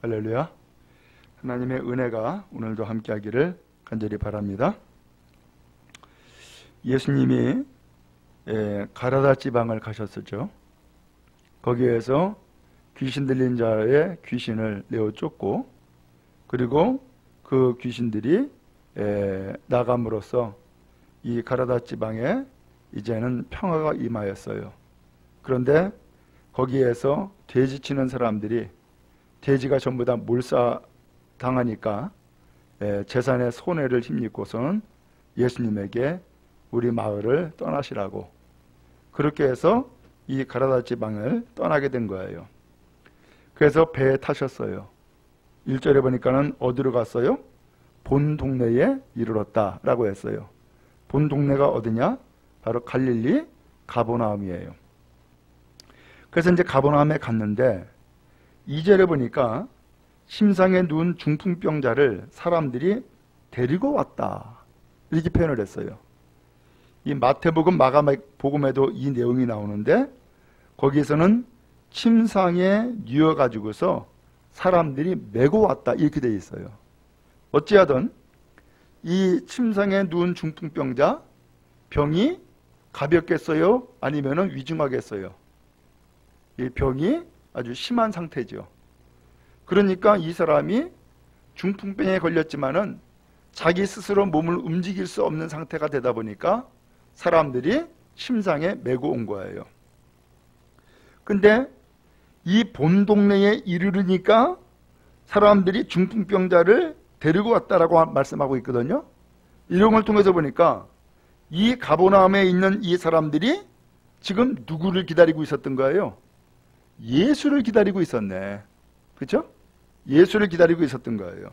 할렐루야. 하나님의 은혜가 오늘도 함께하기를 간절히 바랍니다. 예수님이 가라다 지방을 가셨었죠. 거기에서 귀신 들린 자의 귀신을 내어 쫓고, 그리고 그 귀신들이 나감으로써 이 가라다 지방에 이제는 평화가 임하였어요. 그런데 거기에서 돼지 치는 사람들이 돼지가 전부 다 몰사당하니까 재산의 손해를 힘입고서는 예수님에게 우리 마을을 떠나시라고, 그렇게 해서 이 가라다 지방을 떠나게 된 거예요. 그래서 배에 타셨어요. 1절에 보니까는 어디로 갔어요? 본 동네에 이르렀다 라고 했어요. 본 동네가 어디냐? 바로 갈릴리 가버나움이에요. 그래서 이제 가버나움에 갔는데 2절에 보니까 심상에 누운 중풍병자를 사람들이 데리고 왔다 이렇게 표현을 했어요. 이 마태복음, 마가복음에도 이 내용이 나오는데 거기에서는 침상에 뉘어가지고서 사람들이 메고 왔다 이렇게 되어 있어요. 어찌하든 이 침상에 누운 중풍병자 병이 가볍겠어요? 아니면 위중하겠어요? 이 병이 아주 심한 상태죠. 그러니까 이 사람이 중풍병에 걸렸지만은 자기 스스로 몸을 움직일 수 없는 상태가 되다 보니까 사람들이 침상에 메고 온 거예요. 근데 이 본 동네에 이르르니까 사람들이 중풍병자를 데리고 왔다라고 말씀하고 있거든요. 이런 걸 통해서 보니까 이 가버나움에 있는 이 사람들이 지금 누구를 기다리고 있었던 거예요? 예수를 기다리고 있었네. 그렇죠? 예수를 기다리고 있었던 거예요.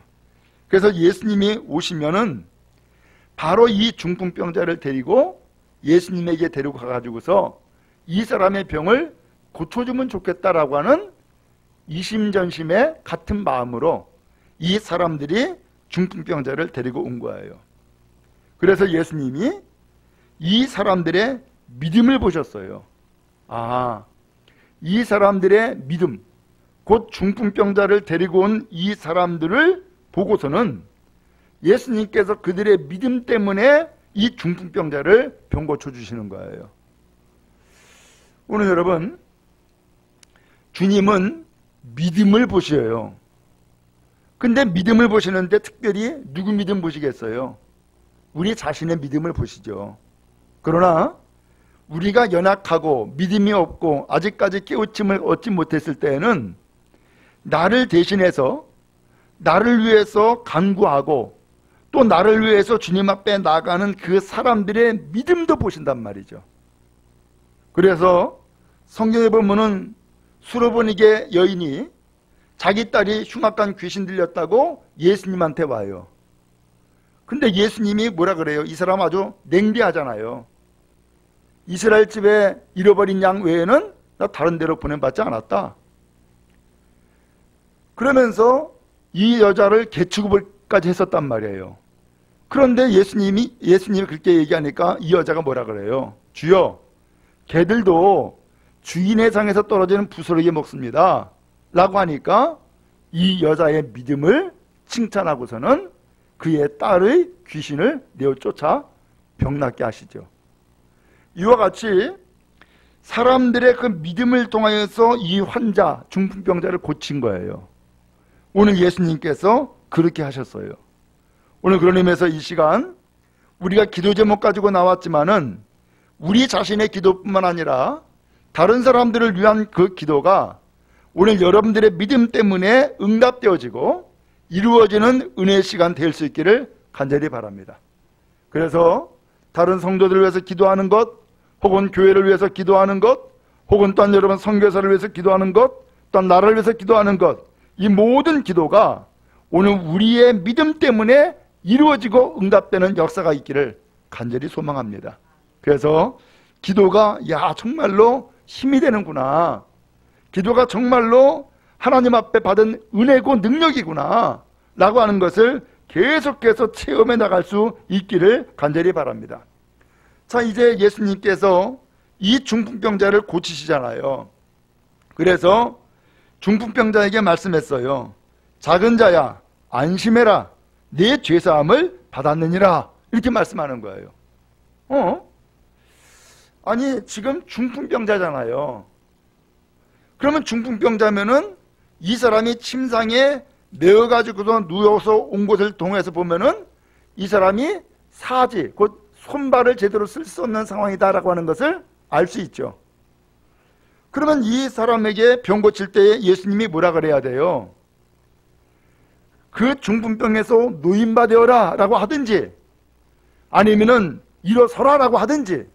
그래서 예수님이 오시면은 바로 이 중풍병자를 데리고 예수님에게 데리고 가가지고서 이 사람의 병을 고쳐주면 좋겠다라고 하는 이심전심의 같은 마음으로 이 사람들이 중풍병자를 데리고 온 거예요. 그래서 예수님이 이 사람들의 믿음을 보셨어요. 이 사람들의 믿음, 곧 중풍병자를 데리고 온 이 사람들을 보고서는 예수님께서 그들의 믿음 때문에 이 중풍병자를 병 고쳐주시는 거예요. 오늘 여러분, 주님은 믿음을 보셔요. 근데 믿음을 보시는데 특별히 누구 믿음 보시겠어요? 우리 자신의 믿음을 보시죠. 그러나 우리가 연약하고 믿음이 없고 아직까지 깨우침을 얻지 못했을 때에는 나를 대신해서 나를 위해서 간구하고 또 나를 위해서 주님 앞에 나가는 그 사람들의 믿음도 보신단 말이죠. 그래서 성경에 보면은 수로보니게 여인이 자기 딸이 흉악한 귀신 들렸다고 예수님한테 와요. 근데 예수님이 뭐라 그래요? 이 사람 아주 냉대하잖아요. 이스라엘 집에 잃어버린 양 외에는 나 다른 데로 보내받지 않았다. 그러면서 이 여자를 개취급을까지 했었단 말이에요. 그런데 예수님이 그렇게 얘기하니까 이 여자가 뭐라 그래요? 주여, 개들도 주인의 상에서 떨어지는 부스러기 먹습니다 라고 하니까 이 여자의 믿음을 칭찬하고서는 그의 딸의 귀신을 내어 쫓아 병낫게 하시죠. 이와 같이 사람들의 그 믿음을 통하여서 이 환자, 중풍병자를 고친 거예요. 오늘 예수님께서 그렇게 하셨어요. 오늘 그런 의미에서 이 시간 우리가 기도 제목 가지고 나왔지만은 우리 자신의 기도뿐만 아니라 다른 사람들을 위한 그 기도가 오늘 여러분들의 믿음 때문에 응답되어지고 이루어지는 은혜의 시간 될 수 있기를 간절히 바랍니다. 그래서 다른 성도들을 위해서 기도하는 것, 혹은 교회를 위해서 기도하는 것, 혹은 또한 여러분 선교사를 위해서 기도하는 것, 또한 나라를 위해서 기도하는 것, 이 모든 기도가 오늘 우리의 믿음 때문에 이루어지고 응답되는 역사가 있기를 간절히 소망합니다. 그래서 기도가 정말로 힘이 되는구나, 기도가 정말로 하나님 앞에 받은 은혜고 능력이구나 라고 하는 것을 계속해서 체험해 나갈 수 있기를 간절히 바랍니다. 자, 이제 예수님께서 이 중풍병자를 고치시잖아요. 그래서 중풍병자에게 말씀했어요. 작은 자야, 안심해라. 내 죄사함을 받았느니라. 이렇게 말씀하는 거예요. 아니, 지금 중풍병자잖아요. 그러면 중풍병자면은 이 사람이 침상에 내어가지고서 누워서 온 것을 통해서 보면은 이 사람이 사지, 곧 손발을 제대로 쓸 수 없는 상황이다라고 하는 것을 알 수 있죠. 그러면 이 사람에게 병 고칠 때 예수님이 뭐라 그래야 돼요? 그 중풍병에서 노인바 되어라 라고 하든지, 아니면은 일어서라 라고 하든지,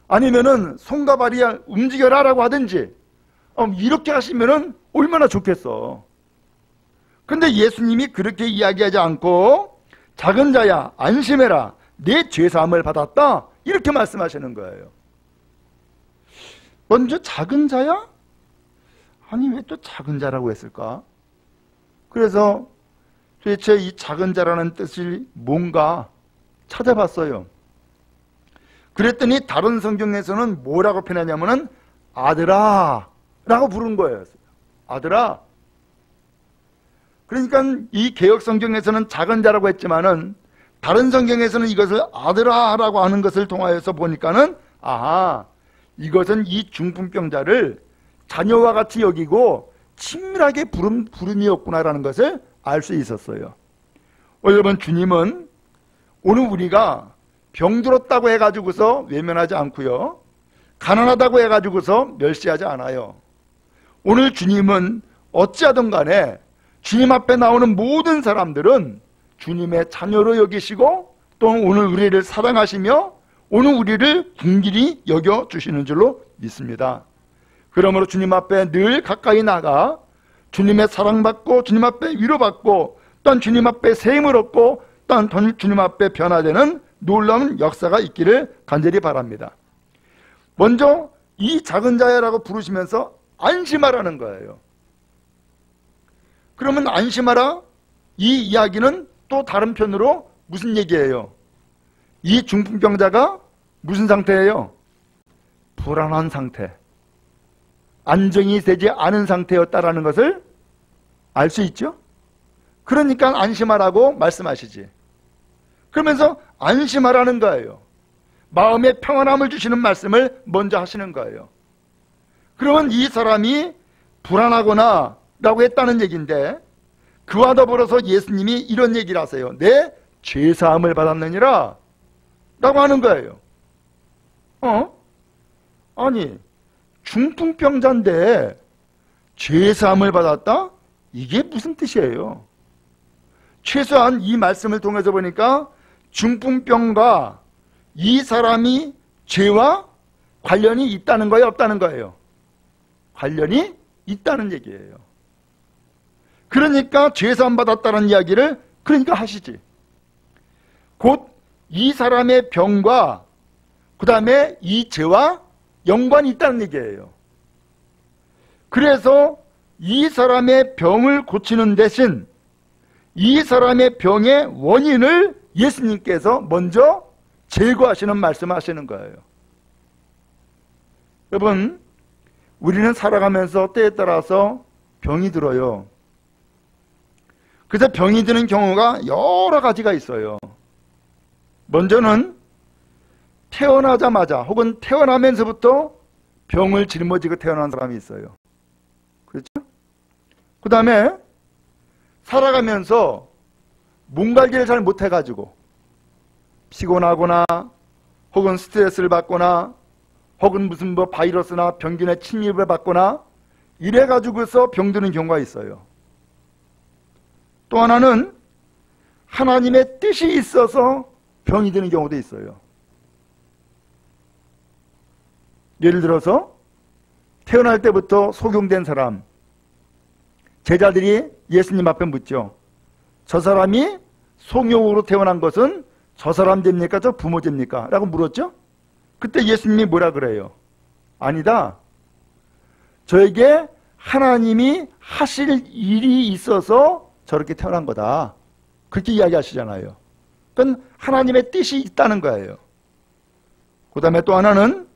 아니면은 손과 발이 움직여라 라고 하든지, 이렇게 하시면은 얼마나 좋겠어. 근데 예수님이 그렇게 이야기하지 않고 작은 자야 안심해라 내 죄사함을 받았다 이렇게 말씀하시는 거예요. 먼저 작은 자야? 아니 왜 또 작은 자라고 했을까? 그래서 도대체 이 작은 자라는 뜻이 뭔가 찾아봤어요. 그랬더니 다른 성경에서는 뭐라고 표현하냐면은 아들아 라고 부른 거예요. 아들아. 그러니까 이 개역 성경에서는 작은 자라고 했지만은 다른 성경에서는 이것을 아들아 라고 하는 것을 통하여서 보니까는 아하, 이것은 이 중풍병자를 자녀와 같이 여기고 친밀하게 부름이었구나라는 것을 알 수 있었어요. 여러분, 주님은 오늘 우리가 병들었다고 해가지고서 외면하지 않고요, 가난하다고 해가지고서 멸시하지 않아요. 오늘 주님은 어찌하든 간에 주님 앞에 나오는 모든 사람들은 주님의 자녀로 여기시고 또 오늘 우리를 사랑하시며 오늘 우리를 긍휼히 여겨주시는 줄로 믿습니다. 그러므로 주님 앞에 늘 가까이 나가 주님의 사랑받고 주님 앞에 위로받고 또한 주님 앞에 세임을 얻고 또한 주님 앞에 변화되는 놀라운 역사가 있기를 간절히 바랍니다. 먼저 이 작은 자야라고 부르시면서 안심하라는 거예요. 그러면 안심하라, 이 이야기는 또 다른 편으로 무슨 얘기예요? 이 중풍병자가 무슨 상태예요? 불안한 상태, 안정이 되지 않은 상태였다라는 것을 알 수 있죠? 그러니까 안심하라고 말씀하시지. 그러면서 안심하라는 거예요. 마음의 평안함을 주시는 말씀을 먼저 하시는 거예요. 그러면 이 사람이 불안하거나 라고 했다는 얘기인데, 그와 더불어서 예수님이 이런 얘기를 하세요. 내 죄사함을 받았느니라 라고 하는 거예요. 아니, 중풍병자인데 죄사함을 받았다? 이게 무슨 뜻이에요? 최소한 이 말씀을 통해서 보니까 중풍병과 이 사람이 죄와 관련이 있다는 거예요, 없다는 거예요? 관련이 있다는 얘기예요. 그러니까 죄사함 받았다는 이야기를 그러니까 하시지. 곧 이 사람의 병과 그 다음에 이 죄와 연관이 있다는 얘기예요. 그래서 이 사람의 병을 고치는 대신 이 사람의 병의 원인을 예수님께서 먼저 제거하시는 말씀하시는 거예요. 여러분, 우리는 살아가면서 때에 따라서 병이 들어요. 그래서 병이 드는 경우가 여러 가지가 있어요. 먼저는 태어나자마자 혹은 태어나면서부터 병을 짊어지고 태어난 사람이 있어요. 그렇죠? 그 다음에 살아가면서 몸관리를 잘 못해가지고 피곤하거나 혹은 스트레스를 받거나 혹은 무슨 바이러스나 병균의 침입을 받거나 이래가지고서 병드는 경우가 있어요. 또 하나는 하나님의 뜻이 있어서 병이 드는 경우도 있어요. 예를 들어서 태어날 때부터 소경된 사람, 제자들이 예수님 앞에 묻죠. 저 사람이 소경으로 태어난 것은 저 사람 됩니까? 저 부모 됩니까? 라고 물었죠. 그때 예수님이 뭐라 그래요? 아니다. 저에게 하나님이 하실 일이 있어서 저렇게 태어난 거다. 그렇게 이야기하시잖아요. 그건 하나님의 뜻이 있다는 거예요. 그 다음에 또 하나는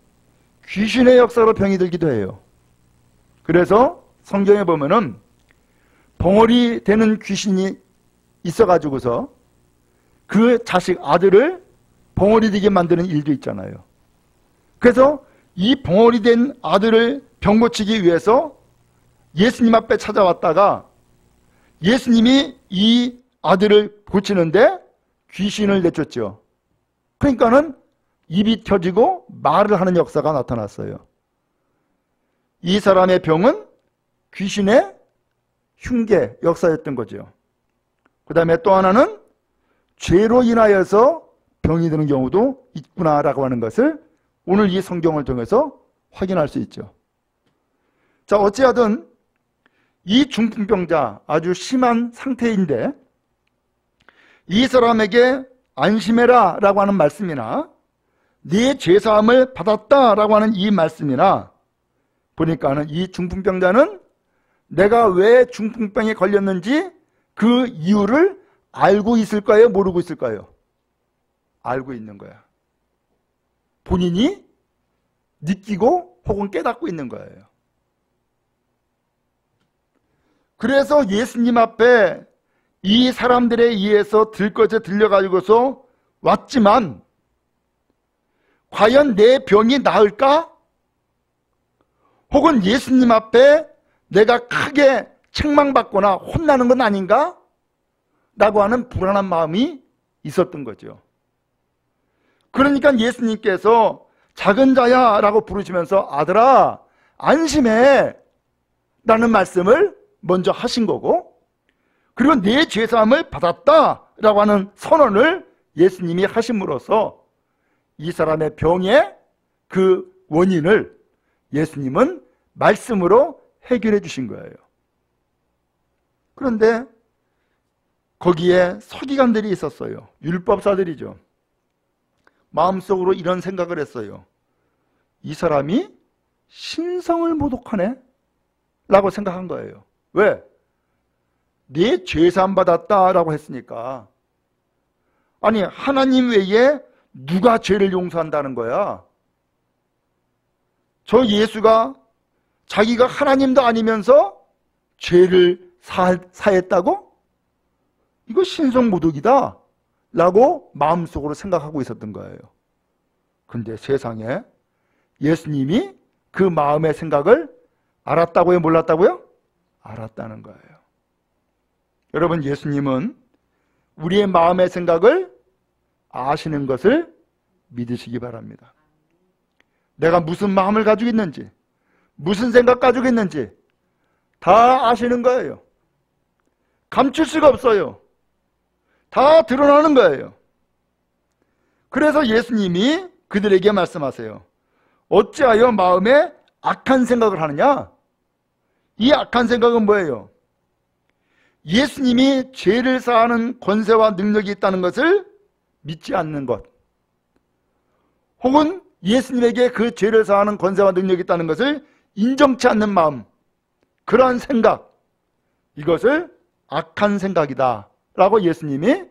귀신의 역사로 병이 들기도 해요. 그래서 성경에 보면은 벙어리 되는 귀신이 있어가지고서 그 자식 아들을 벙어리 되게 만드는 일도 있잖아요. 그래서 이 벙어리 된 아들을 병 고치기 위해서 예수님 앞에 찾아왔다가 예수님이 이 아들을 고치는데 귀신을 내쫓죠. 그러니까는 입이 켜지고 말을 하는 역사가 나타났어요. 이 사람의 병은 귀신의 흉계 역사였던 거죠. 그 다음에 또 하나는 죄로 인하여서 병이 드는 경우도 있구나라고 하는 것을 오늘 이 성경을 통해서 확인할 수 있죠. 자, 어찌하든 이 중풍병자 아주 심한 상태인데 이 사람에게 안심해라 라고 하는 말씀이나 네 죄사함을 받았다 라고 하는 이 말씀이나 보니까는 이 중풍병자는 내가 왜 중풍병에 걸렸는지 그 이유를 알고 있을까요? 모르고 있을까요? 알고 있는 거야. 본인이 느끼고 혹은 깨닫고 있는 거예요. 그래서 예수님 앞에 이 사람들에 의해서 들것에 들려가지고서 왔지만 과연 내 병이 나을까? 혹은 예수님 앞에 내가 크게 책망받거나 혼나는 건 아닌가? 라고 하는 불안한 마음이 있었던 거죠. 그러니까 예수님께서 작은 자야 라고 부르시면서 아들아 안심해 라는 말씀을 먼저 하신 거고, 그리고 내 죄사함을 받았다 라고 하는 선언을 예수님이 하심으로써 이 사람의 병의 그 원인을 예수님은 말씀으로 해결해 주신 거예요. 그런데 거기에 서기관들이 있었어요. 율법사들이죠. 마음속으로 이런 생각을 했어요. 이 사람이 신성을 모독하네? 라고 생각한 거예요. 왜? 네 죄사함 받았다라고 했으니까. 아니 하나님 외에 누가 죄를 용서한다는 거야? 저 예수가 자기가 하나님도 아니면서 죄를 사했다고? 이거 신성모독이다 라고 마음속으로 생각하고 있었던 거예요. 근데 세상에 예수님이 그 마음의 생각을 알았다고요? 몰랐다고요? 알았다는 거예요. 여러분, 예수님은 우리의 마음의 생각을 아시는 것을 믿으시기 바랍니다. 내가 무슨 마음을 가지고 있는지, 무슨 생각 가지고 있는지 다 아시는 거예요. 감출 수가 없어요. 다 드러나는 거예요. 그래서 예수님이 그들에게 말씀하세요. 어찌하여 마음에 악한 생각을 하느냐? 이 악한 생각은 뭐예요? 예수님이 죄를 사하는 권세와 능력이 있다는 것을 믿지 않는 것, 혹은 예수님에게 그 죄를 사하는 권세와 능력이 있다는 것을 인정치 않는 마음, 그러한 생각, 이것을 악한 생각이다 라고 예수님이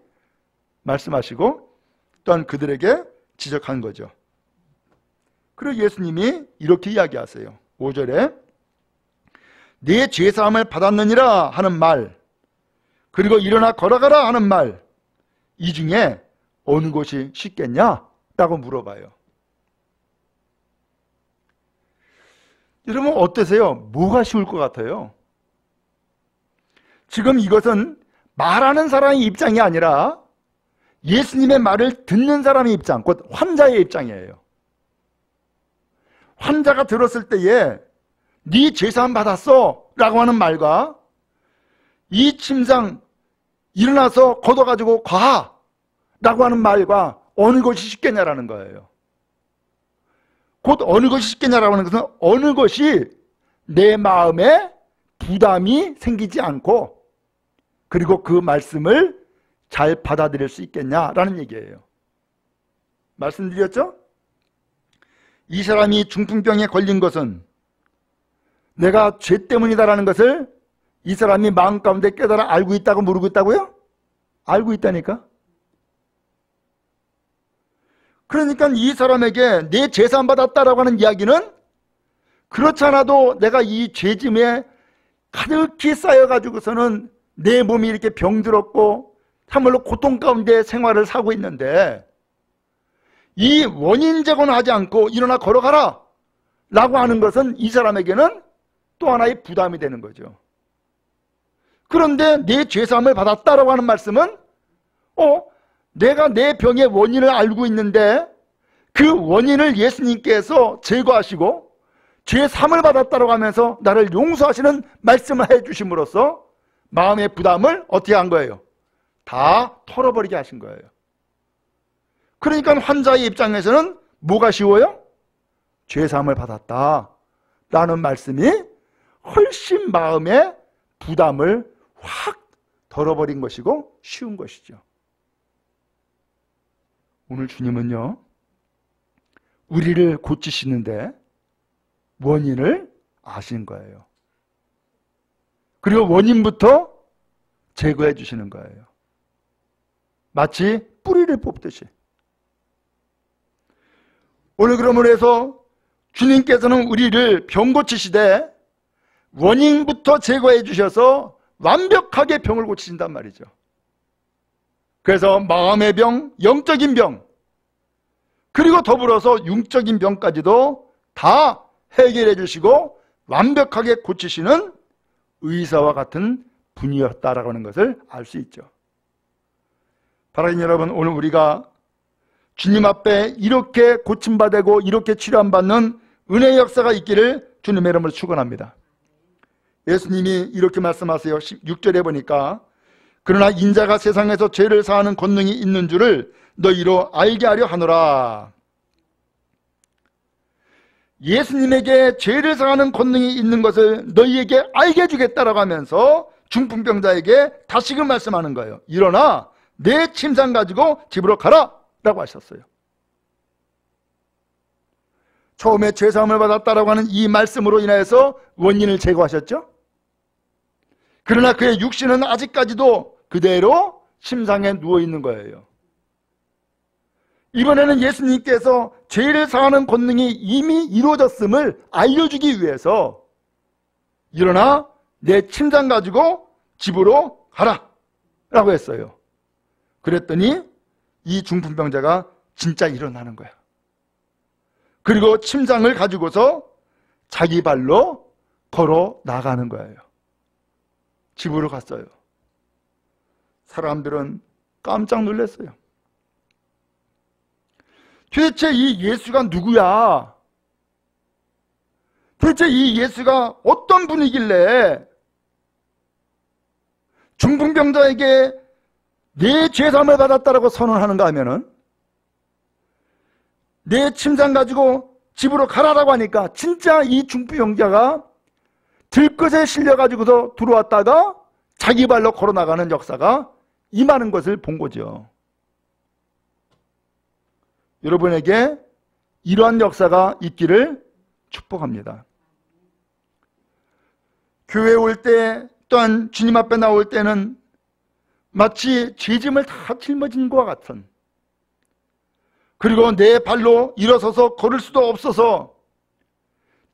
말씀하시고 또한 그들에게 지적한 거죠. 그리고 예수님이 이렇게 이야기하세요. 5절에 네 죄사함을 받았느니라 하는 말, 그리고 일어나 걸어가라 하는 말, 이 중에 어느 것이 쉽겠냐? 라고 물어봐요. 여러분 어떠세요? 뭐가 쉬울 것 같아요? 지금 이것은 말하는 사람의 입장이 아니라 예수님의 말을 듣는 사람의 입장, 곧 환자의 입장이에요. 환자가 들었을 때에 네 죄사함 받았어 라고 하는 말과 이 침상 일어나서 걷어가지고 가 라고 하는 말과 어느 것이 쉽겠냐라는 거예요. 곧 어느 것이 쉽겠냐라고 하는 것은 어느 것이 내 마음에 부담이 생기지 않고 그리고 그 말씀을 잘 받아들일 수 있겠냐라는 얘기예요. 말씀드렸죠? 이 사람이 중풍병에 걸린 것은 내가 죄 때문이다라는 것을 이 사람이 마음 가운데 깨달아 알고 있다고 모르고 있다고요? 알고 있다니까. 그러니까 이 사람에게 내 재산 받았다라고 하는 이야기는 그렇지 않아도 내가 이 죄짐에 가득히 쌓여가지고서는 내 몸이 이렇게 병들었고 참말로 고통 가운데 생활을 사고 있는데 이 원인 제거는 하지 않고 일어나 걸어가라 라고 하는 것은 이 사람에게는 또 하나의 부담이 되는 거죠. 그런데 내 죄사함을 받았다라고 하는 말씀은 내가 내 병의 원인을 알고 있는데 그 원인을 예수님께서 제거하시고 죄사함을 받았다라고 하면서 나를 용서하시는 말씀을 해주심으로써 마음의 부담을 어떻게 한 거예요? 다 털어버리게 하신 거예요. 그러니까 환자의 입장에서는 뭐가 쉬워요? 죄사함을 받았다라는 말씀이 훨씬 마음의 부담을 확 덜어버린 것이고 쉬운 것이죠. 오늘 주님은요, 우리를 고치시는데 원인을 아신 거예요. 그리고 원인부터 제거해 주시는 거예요. 마치 뿌리를 뽑듯이. 오늘 그러므로 해서 주님께서는 우리를 병 고치시되 원인부터 제거해 주셔서 완벽하게 병을 고치신단 말이죠. 그래서 마음의 병, 영적인 병, 그리고 더불어서 육적인 병까지도 다 해결해 주시고 완벽하게 고치시는 의사와 같은 분이었다라고 하는 것을 알 수 있죠. 바라긴 여러분, 오늘 우리가 주님 앞에 이렇게 고침받고 이렇게 치료받는 은혜의 역사가 있기를 주님의 이름으로 축원합니다. 예수님이 이렇게 말씀하세요. 6절에 보니까 그러나 인자가 세상에서 죄를 사하는 권능이 있는 줄을 너희로 알게 하려 하노라. 예수님에게 죄를 사하는 권능이 있는 것을 너희에게 알게 해주겠다라고 하면서 중풍병자에게 다시금 말씀하는 거예요. 일어나 내 침상 가지고 집으로 가라 라고 하셨어요. 처음에 죄사함을 받았다라고 하는 이 말씀으로 인하여서 원인을 제거하셨죠. 그러나 그의 육신은 아직까지도 그대로 침상에 누워있는 거예요. 이번에는 예수님께서 죄를 사하는 권능이 이미 이루어졌음을 알려주기 위해서 일어나 내 침상 가지고 집으로 가라 라고 했어요. 그랬더니 이 중풍병자가 진짜 일어나는 거야. 그리고 침상을 가지고서 자기 발로 걸어 나가는 거예요. 집으로 갔어요. 사람들은 깜짝 놀랐어요. 도대체 이 예수가 누구야? 도대체 이 예수가 어떤 분이길래 중풍병자에게 내 죄사함을 받았다라고 선언하는가 하면은 내 침상 가지고 집으로 가라라고 하니까 진짜 이 중풍병자가 들것에 실려가지고서 들어왔다가 자기 발로 걸어나가는 역사가 임하는 것을 본 거죠. 여러분에게 이러한 역사가 있기를 축복합니다. 교회에 올 때 또한 주님 앞에 나올 때는 마치 죄짐을 다 짊어진 것과 같은, 그리고 내 발로 일어서서 걸을 수도 없어서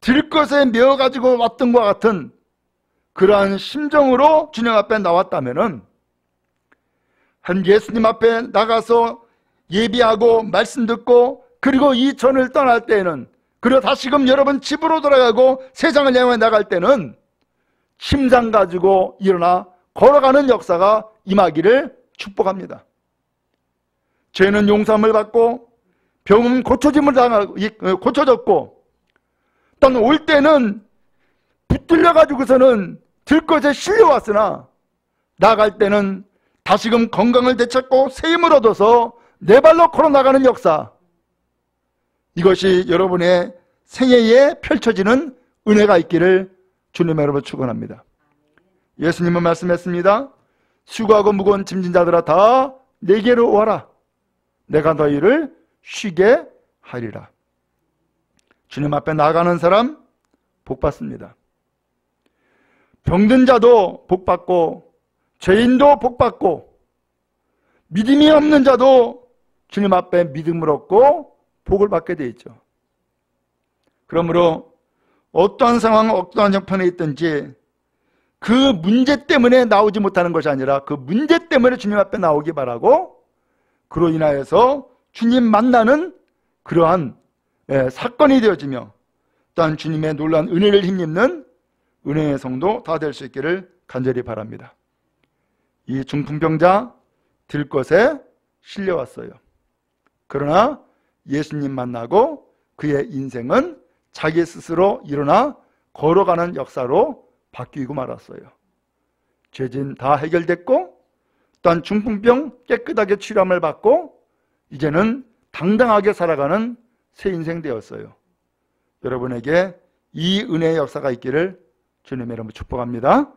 들것에 메어가지고 왔던 것과 같은 그러한 심정으로 주님 앞에 나왔다면은 한 예수님 앞에 나가서 예비하고 말씀 듣고 그리고 이 전을 떠날 때는, 그리고 다시금 여러분 집으로 돌아가고 세상을 향해 나갈 때는 침상 가지고 일어나 걸어가는 역사가 임하기를 축복합니다. 죄는 용서함을 받고 병은 고쳐졌고 또 올 때는 붙들려 가지고서는 들것에 실려왔으나 나갈 때는 다시금 건강을 되찾고 새 힘을 얻어서 내 발로 걸어나가는 역사, 이것이 여러분의 생애에 펼쳐지는 은혜가 있기를 주님의 이름으로 축원합니다. 예수님은 말씀했습니다. 수고하고 무거운 짐진 자들아 다 내게로 와라. 내가 너희를 쉬게 하리라. 주님 앞에 나가는 사람 복받습니다. 병든 자도 복받고 죄인도 복받고 믿음이 없는 자도 주님 앞에 믿음을 얻고 복을 받게 돼 있죠. 그러므로 어떠한 상황, 어떠한 형편에 있든지 그 문제 때문에 나오지 못하는 것이 아니라 그 문제 때문에 주님 앞에 나오기 바라고, 그로 인하여서 주님 만나는 그러한 사건이 되어지며 또한 주님의 놀라운 은혜를 힘입는 은혜의 성도 다 될 수 있기를 간절히 바랍니다. 이 중풍병자 들것에 실려왔어요. 그러나 예수님 만나고 그의 인생은 자기 스스로 일어나 걸어가는 역사로 바뀌고 말았어요. 죄진 다 해결됐고 또한 중풍병 깨끗하게 치료함을 받고 이제는 당당하게 살아가는 새 인생 되었어요. 여러분에게 이 은혜의 역사가 있기를 주님의 이름으로 축복합니다.